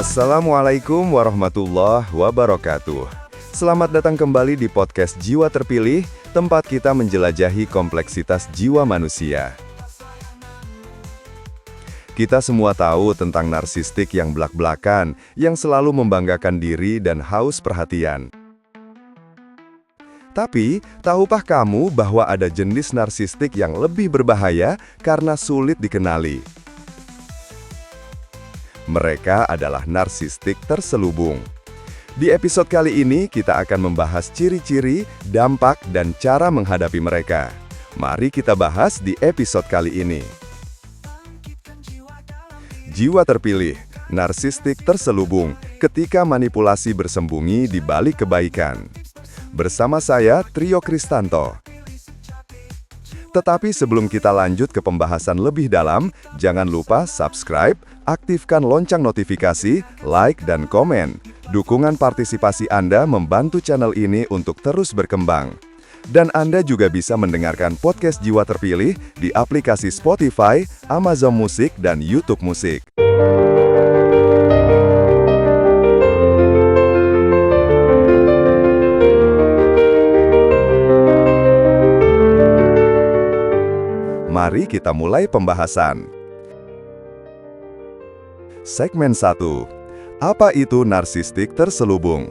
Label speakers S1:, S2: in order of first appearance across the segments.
S1: Assalamualaikum warahmatullahi wabarakatuh. Selamat datang kembali di podcast Jiwa Terpilih, tempat kita menjelajahi kompleksitas jiwa manusia. Kita semua tahu tentang narsistik yang belak-belakan, yang selalu membanggakan diri dan haus perhatian. Tapi, tahukah kamu bahwa ada jenis narsistik yang lebih berbahaya karena sulit dikenali? Mereka adalah narsistik terselubung. Di episode kali ini, kita akan membahas ciri-ciri, dampak, dan cara menghadapi mereka. Mari kita bahas di episode kali ini. Jiwa terpilih, narsistik terselubung, ketika manipulasi bersembunyi di balik kebaikan. Bersama saya, Trio Kristanto. Tetapi sebelum kita lanjut ke pembahasan lebih dalam, jangan lupa subscribe, aktifkan lonceng notifikasi, like, dan komen. Dukungan partisipasi Anda membantu channel ini untuk terus berkembang. Dan Anda juga bisa mendengarkan podcast Jiwa Terpilih di aplikasi Spotify, Amazon Music, dan YouTube Musik. Mari kita mulai pembahasan. Segmen 1. Apa itu narsistik terselubung?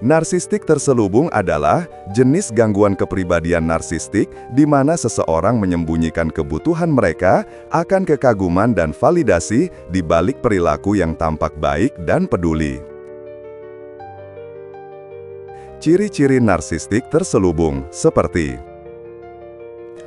S1: Narsistik terselubung adalah jenis gangguan kepribadian narsistik di mana seseorang menyembunyikan kebutuhan mereka akan kekaguman dan validasi di balik perilaku yang tampak baik dan peduli. Ciri-ciri narsistik terselubung seperti: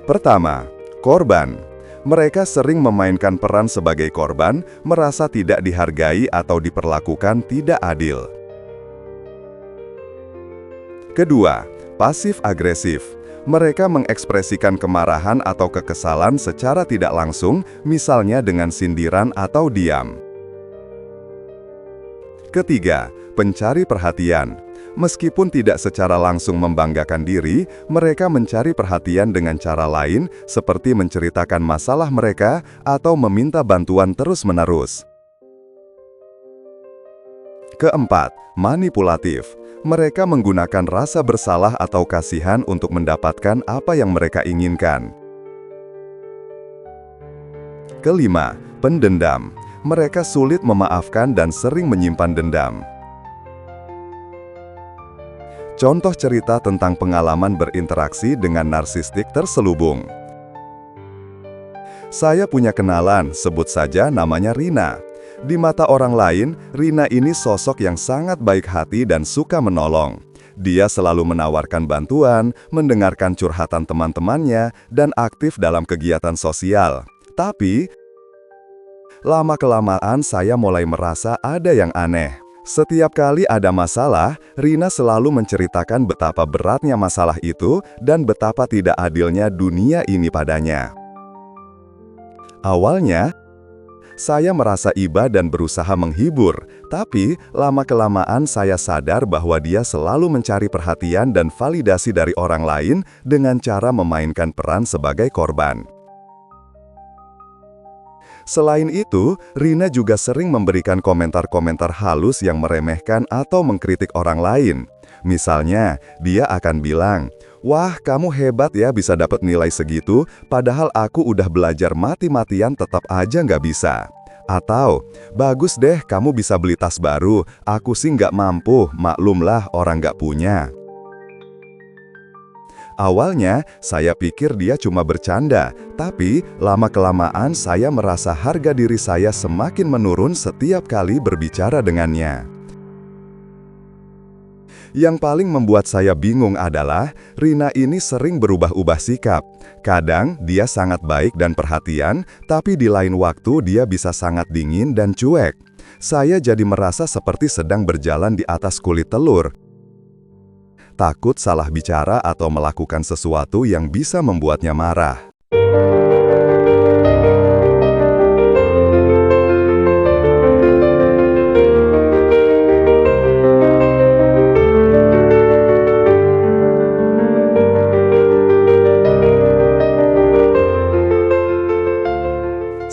S1: pertama, korban. Mereka sering memainkan peran sebagai korban, merasa tidak dihargai atau diperlakukan tidak adil. Kedua, pasif-agresif. Mereka mengekspresikan kemarahan atau kekesalan secara tidak langsung, misalnya dengan sindiran atau diam. Ketiga, pencari perhatian. Meskipun tidak secara langsung membanggakan diri, mereka mencari perhatian dengan cara lain, seperti menceritakan masalah mereka atau meminta bantuan terus-menerus. Keempat, manipulatif. Mereka menggunakan rasa bersalah atau kasihan untuk mendapatkan apa yang mereka inginkan. Kelima, pendendam. Mereka sulit memaafkan dan sering menyimpan dendam. Contoh cerita tentang pengalaman berinteraksi dengan narsistik terselubung. Saya punya kenalan, sebut saja namanya Rina. Di mata orang lain, Rina ini sosok yang sangat baik hati dan suka menolong. Dia selalu menawarkan bantuan, mendengarkan curhatan teman-temannya, dan aktif dalam kegiatan sosial. Tapi, lama-kelamaan saya mulai merasa ada yang aneh. Setiap kali ada masalah, Rina selalu menceritakan betapa beratnya masalah itu dan betapa tidak adilnya dunia ini padanya. Awalnya, saya merasa iba dan berusaha menghibur, tapi lama-kelamaan saya sadar bahwa dia selalu mencari perhatian dan validasi dari orang lain dengan cara memainkan peran sebagai korban. Selain itu, Rina juga sering memberikan komentar-komentar halus yang meremehkan atau mengkritik orang lain. Misalnya, dia akan bilang, "Wah, kamu hebat ya bisa dapat nilai segitu, padahal aku udah belajar mati-matian tetap aja nggak bisa." Atau, "Bagus deh kamu bisa beli tas baru, aku sih nggak mampu, maklumlah orang nggak punya." Awalnya, saya pikir dia cuma bercanda, tapi lama-kelamaan saya merasa harga diri saya semakin menurun setiap kali berbicara dengannya. Yang paling membuat saya bingung adalah, Rina ini sering berubah-ubah sikap. Kadang, dia sangat baik dan perhatian, tapi di lain waktu dia bisa sangat dingin dan cuek. Saya jadi merasa seperti sedang berjalan di atas kulit telur. Takut salah bicara atau melakukan sesuatu yang bisa membuatnya marah.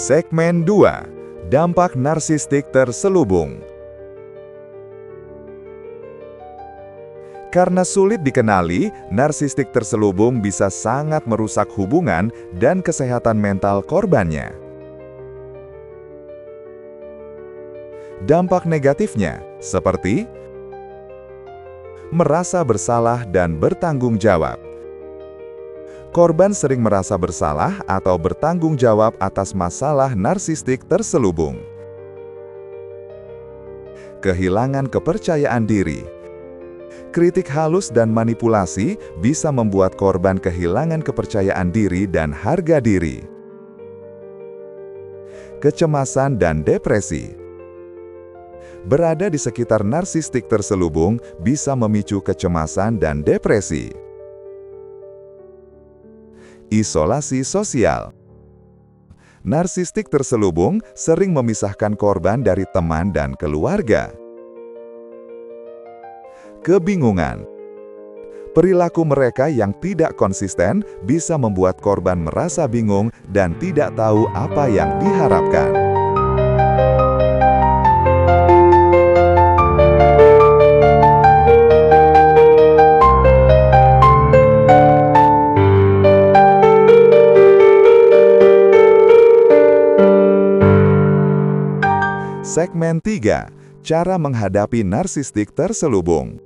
S1: Segmen 2. Dampak narsistik terselubung. Karena sulit dikenali, narsistik terselubung bisa sangat merusak hubungan dan kesehatan mental korbannya. Dampak negatifnya, seperti merasa bersalah dan bertanggung jawab. Korban sering merasa bersalah atau bertanggung jawab atas masalah narsistik terselubung. Kehilangan kepercayaan diri. Kritik halus dan manipulasi bisa membuat korban kehilangan kepercayaan diri dan harga diri. Kecemasan dan depresi. Berada di sekitar narsistik terselubung bisa memicu kecemasan dan depresi. Isolasi sosial. Narsistik terselubung sering memisahkan korban dari teman dan keluarga. Kebingungan. Perilaku mereka yang tidak konsisten bisa membuat korban merasa bingung dan tidak tahu apa yang diharapkan. Segmen 3. Cara menghadapi narsistik terselubung.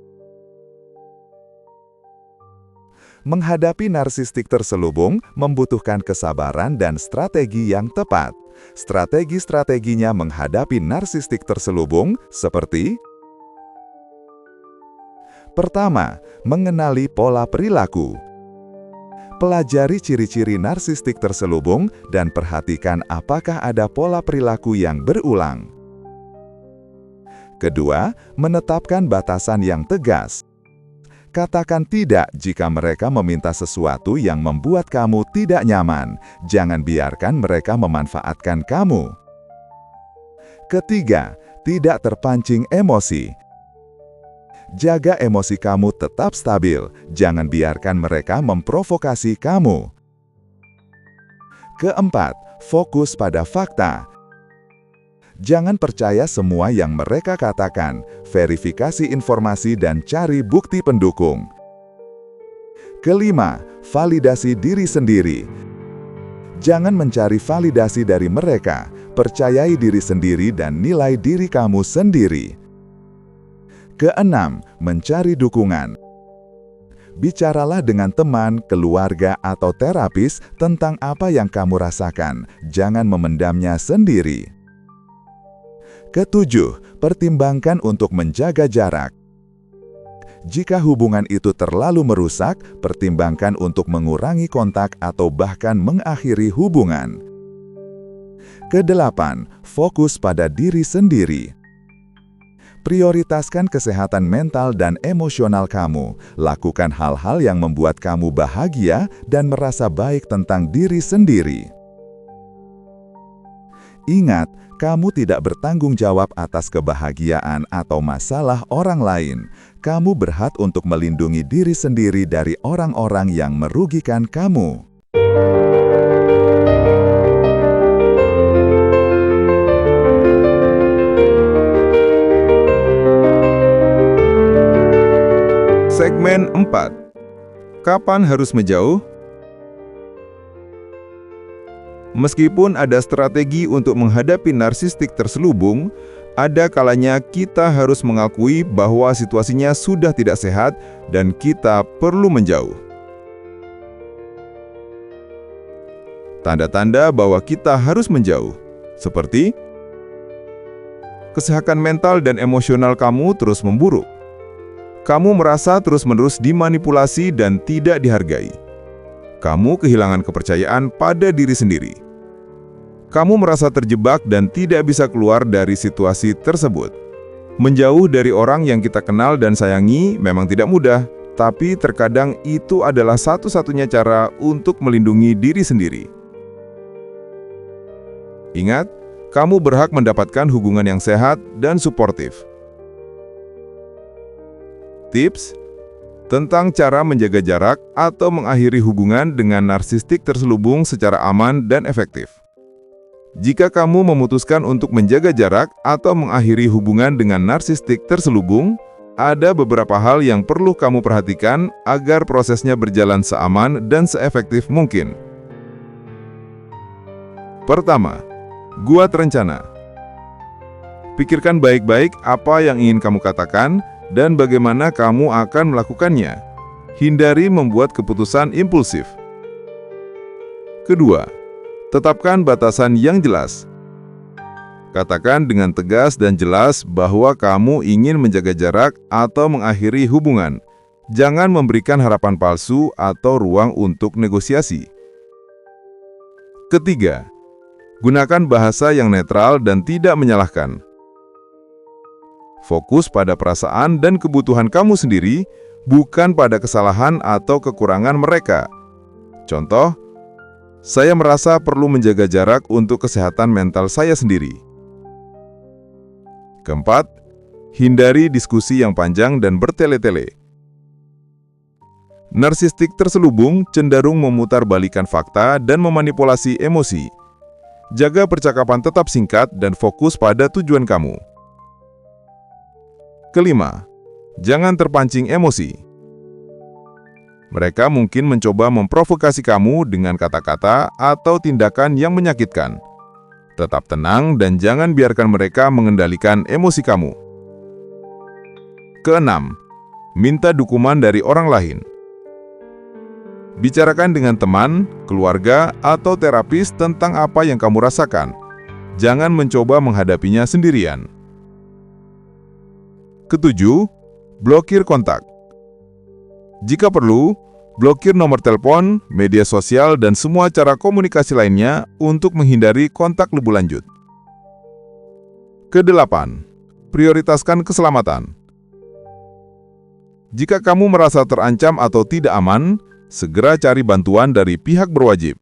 S1: Menghadapi narsistik terselubung membutuhkan kesabaran dan strategi yang tepat. Strategi-strateginya menghadapi narsistik terselubung seperti: pertama, mengenali pola perilaku. Pelajari ciri-ciri narsistik terselubung dan perhatikan apakah ada pola perilaku yang berulang. Kedua, menetapkan batasan yang tegas. Katakan tidak jika mereka meminta sesuatu yang membuat kamu tidak nyaman. Jangan biarkan mereka memanfaatkan kamu. Ketiga, tidak terpancing emosi. Jaga emosi kamu tetap stabil. Jangan biarkan mereka memprovokasi kamu. Keempat, fokus pada fakta. Jangan percaya semua yang mereka katakan, verifikasi informasi dan cari bukti pendukung. Kelima, validasi diri sendiri. Jangan mencari validasi dari mereka, percayai diri sendiri dan nilai diri kamu sendiri. Keenam, mencari dukungan. Bicaralah dengan teman, keluarga, atau terapis tentang apa yang kamu rasakan, jangan memendamnya sendiri. Ketujuh, pertimbangkan untuk menjaga jarak. Jika hubungan itu terlalu merusak, pertimbangkan untuk mengurangi kontak atau bahkan mengakhiri hubungan. Kedelapan, fokus pada diri sendiri. Prioritaskan kesehatan mental dan emosional kamu. Lakukan hal-hal yang membuat kamu bahagia dan merasa baik tentang diri sendiri. Ingat, kamu tidak bertanggung jawab atas kebahagiaan atau masalah orang lain. Kamu berhak untuk melindungi diri sendiri dari orang-orang yang merugikan kamu.
S2: Segmen 4. Kapan harus menjauh? Meskipun ada strategi untuk menghadapi narsistik terselubung, ada kalanya kita harus mengakui bahwa situasinya sudah tidak sehat dan kita perlu menjauh. Tanda-tanda bahwa kita harus menjauh, seperti kesehatan mental dan emosional kamu terus memburuk. Kamu merasa terus-menerus dimanipulasi dan tidak dihargai. Kamu kehilangan kepercayaan pada diri sendiri. Kamu merasa terjebak dan tidak bisa keluar dari situasi tersebut. Menjauh dari orang yang kita kenal dan sayangi memang tidak mudah, tapi terkadang itu adalah satu-satunya cara untuk melindungi diri sendiri. Ingat, kamu berhak mendapatkan hubungan yang sehat dan suportif. Tips tentang cara menjaga jarak atau mengakhiri hubungan dengan narsistik terselubung secara aman dan efektif. Jika kamu memutuskan untuk menjaga jarak atau mengakhiri hubungan dengan narsistik terselubung, ada beberapa hal yang perlu kamu perhatikan agar prosesnya berjalan seaman dan seefektif mungkin. Pertama, buat rencana. Pikirkan baik-baik apa yang ingin kamu katakan dan bagaimana kamu akan melakukannya. Hindari membuat keputusan impulsif. Kedua, tetapkan batasan yang jelas. Katakan dengan tegas dan jelas bahwa kamu ingin menjaga jarak atau mengakhiri hubungan. Jangan memberikan harapan palsu atau ruang untuk negosiasi. Ketiga, gunakan bahasa yang netral dan tidak menyalahkan. Fokus pada perasaan dan kebutuhan kamu sendiri, bukan pada kesalahan atau kekurangan mereka. Contoh, saya merasa perlu menjaga jarak untuk kesehatan mental saya sendiri. Keempat, hindari diskusi yang panjang dan bertele-tele. Narsistik terselubung cenderung memutarbalikkan fakta dan memanipulasi emosi. Jaga percakapan tetap singkat dan fokus pada tujuan kamu. Kelima, jangan terpancing emosi. Mereka mungkin mencoba memprovokasi kamu dengan kata-kata atau tindakan yang menyakitkan. Tetap tenang dan jangan biarkan mereka mengendalikan emosi kamu. Keenam, minta dukungan dari orang lain. Bicarakan dengan teman, keluarga, atau terapis tentang apa yang kamu rasakan. Jangan mencoba menghadapinya sendirian. Ketujuh, blokir kontak. Jika perlu, blokir nomor telepon, media sosial, dan semua cara komunikasi lainnya untuk menghindari kontak lebih lanjut. Kedelapan, prioritaskan keselamatan. Jika kamu merasa terancam atau tidak aman, segera cari bantuan dari pihak berwajib.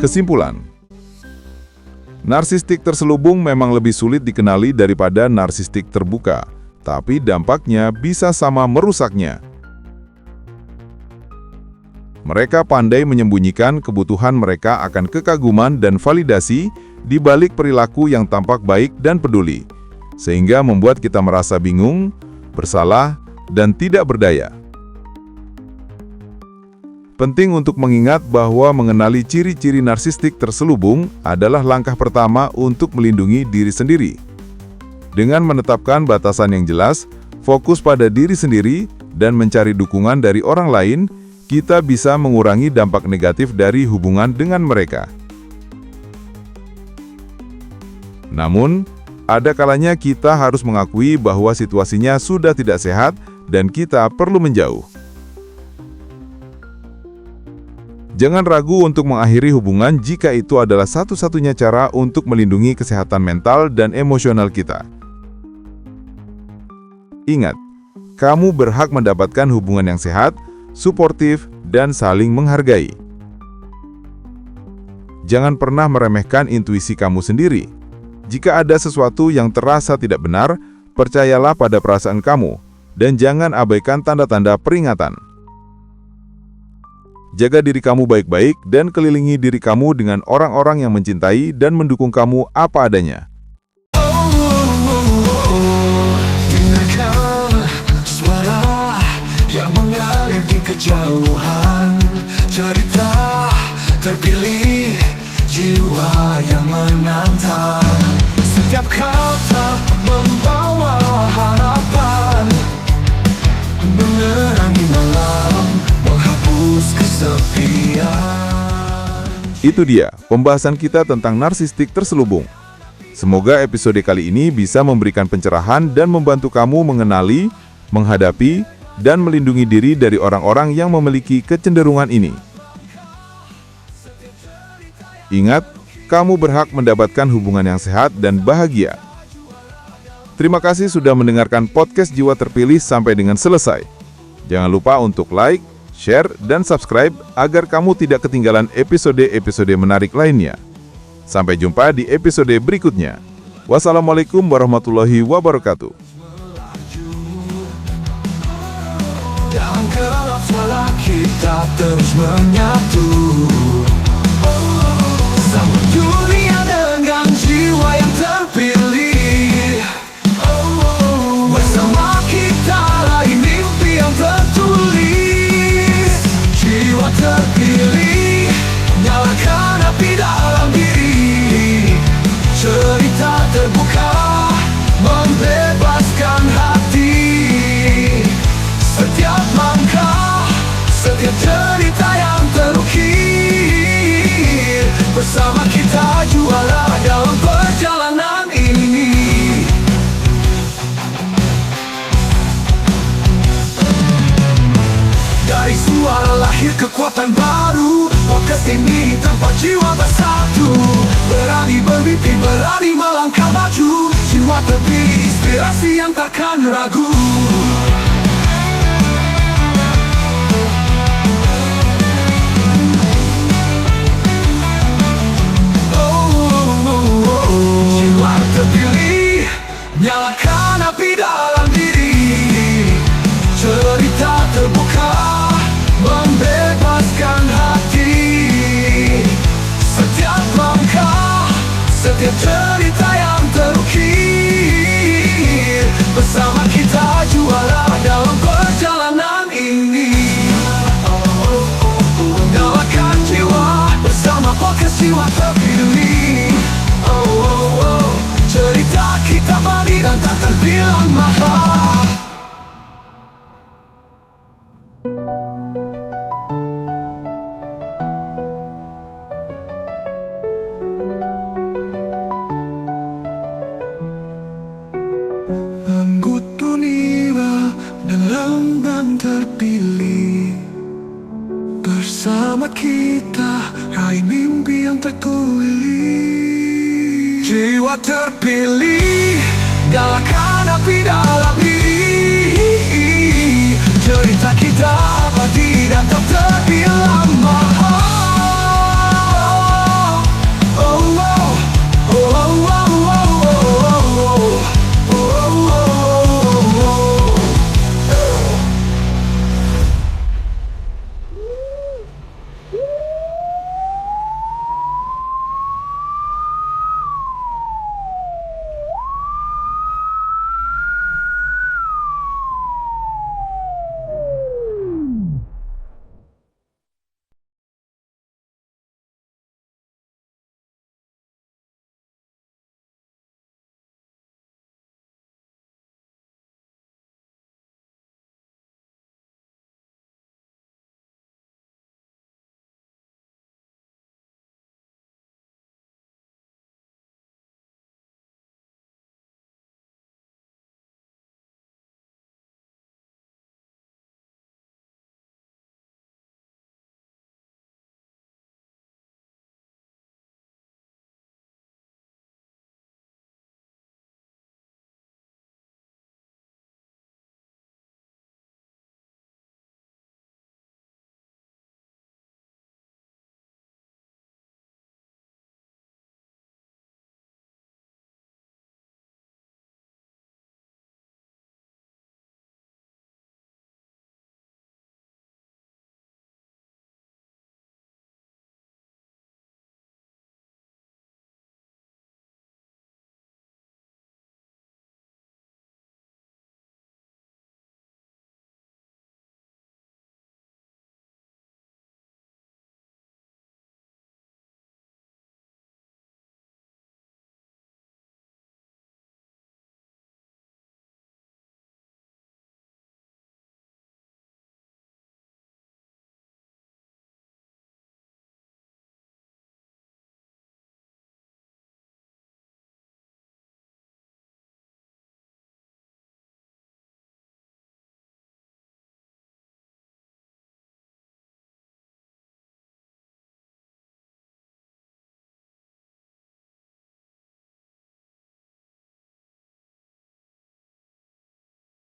S2: Kesimpulan, narsistik terselubung memang lebih sulit dikenali daripada narsistik terbuka, tapi dampaknya bisa sama merusaknya. Mereka pandai menyembunyikan kebutuhan mereka akan kekaguman dan validasi di balik perilaku yang tampak baik dan peduli, sehingga membuat kita merasa bingung, bersalah, dan tidak berdaya. Penting untuk mengingat bahwa mengenali ciri-ciri narsistik terselubung adalah langkah pertama untuk melindungi diri sendiri. Dengan menetapkan batasan yang jelas, fokus pada diri sendiri, dan mencari dukungan dari orang lain, kita bisa mengurangi dampak negatif dari hubungan dengan mereka. Namun, ada kalanya kita harus mengakui bahwa situasinya sudah tidak sehat dan kita perlu menjauh. Jangan ragu untuk mengakhiri hubungan jika itu adalah satu-satunya cara untuk melindungi kesehatan mental dan emosional kita. Ingat, kamu berhak mendapatkan hubungan yang sehat, suportif, dan saling menghargai. Jangan pernah meremehkan intuisi kamu sendiri. Jika ada sesuatu yang terasa tidak benar, percayalah pada perasaan kamu, dan jangan abaikan tanda-tanda peringatan. Jaga diri kamu baik-baik dan kelilingi diri kamu dengan orang-orang yang mencintai dan mendukung kamu apa adanya.
S3: Dengarkan suara yang mengalir di kejauhan, cerita terpilih jiwa yang menantang. Setiap kata membawa harapan, menerangi malam, menghapus kesepian.
S2: Itu dia pembahasan kita tentang narsistik terselubung. Semoga episode kali ini bisa memberikan pencerahan dan membantu kamu mengenali, menghadapi, dan melindungi diri dari orang-orang yang memiliki kecenderungan ini. Ingat, kamu berhak mendapatkan hubungan yang sehat dan bahagia. Terima kasih sudah mendengarkan podcast Jiwa Terpilih sampai dengan selesai. Jangan lupa untuk like, share, dan subscribe agar kamu tidak ketinggalan episode-episode menarik lainnya. Sampai jumpa di episode berikutnya. Wassalamualaikum warahmatullahi wabarakatuh.
S3: Dalam gelap suara kita terus menyatu, sambut dunia dengan jiwa yang terpilih. Bersama kita raih mimpi yang tertulis. Jiwa terpilih, nyalakan api dalam diri. Cerita terbuka, membebaskan hati. Setiap langkah, setiap cerita yang terukir. Bersama kita juara dalam perjalanan ini. Dari suara lahir kekuatan baru. Podcast ini tempat jiwa bersatu. Berani bermimpi, berani melangkah maju. Jiwa terpilih, inspirasi yang takkan ragu. Jiwa terpilih, nyalakan api dalam diri. Cerita terbuka, membebaskan hati. Setiap langkah, setiap cerita yang terukir. Bersama kita juara dalam perjalanan ini. Nyalakan jiwa bersama podcast Jiwa Terpilih. Cerita kita bani dan tak terbilang mahal. Anggut dunia dalam dan terpilih. Bersama kita raih mimpi yang tertulis. Jiwa terpilih, nyalakan api dalam diri. Cerita kita abadi dan tak terganti.